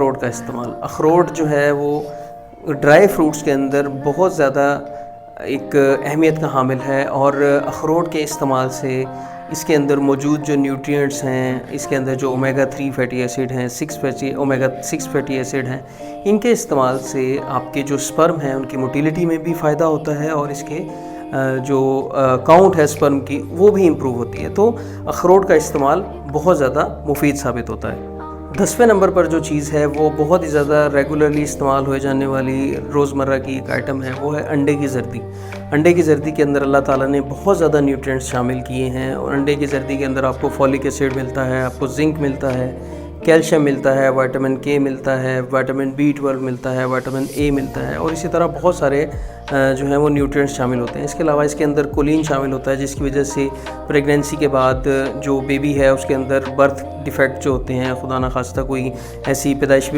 اخروٹ کا استعمال. اخروٹ جو ہے وہ ڈرائی فروٹس کے اندر بہت زیادہ ایک اہمیت کا حامل ہے، اور اخروٹ کے استعمال سے اس کے اندر موجود جو نیوٹرینٹس ہیں، اس کے اندر جو اومیگا 3 فیٹی ایسڈ ہیں، اومیگا 6 فیٹی ایسڈ ہیں، ان کے استعمال سے آپ کے جو سپرم ہیں ان کی موٹیلیٹی میں بھی فائدہ ہوتا ہے، اور اس کے جو کاؤنٹ ہے سپرم کی وہ بھی امپروو ہوتی ہے. تو اخروٹ کا استعمال بہت زیادہ مفید ثابت ہوتا ہے. 10ویں نمبر پر جو چیز ہے وہ بہت ہی زیادہ ریگولرلی استعمال ہوئے جانے والی روزمرہ کی ایک آئٹم ہے، وہ ہے انڈے کی زردی. انڈے کی زردی کے اندر اللہ تعالیٰ نے بہت زیادہ نیوٹرینٹس شامل کیے ہیں، اور انڈے کی زردی کے اندر آپ کو فولک ایسڈ ملتا ہے، آپ کو زنک ملتا ہے، کیلشیم ملتا ہے، وائٹامن کے ملتا ہے، وائٹامن B12 ملتا ہے، وائٹامن اے ملتا ہے، اور اسی طرح بہت سارے جو ہیں وہ نیوٹرینٹس شامل ہوتے ہیں. اس کے علاوہ اس کے اندر کولین شامل ہوتا ہے، جس کی وجہ سے پریگنینسی کے بعد جو بیبی ہے اس کے اندر برتھ ڈیفیکٹ جو ہوتے ہیں، خدا نخواستہ کوئی ایسی پیدائشی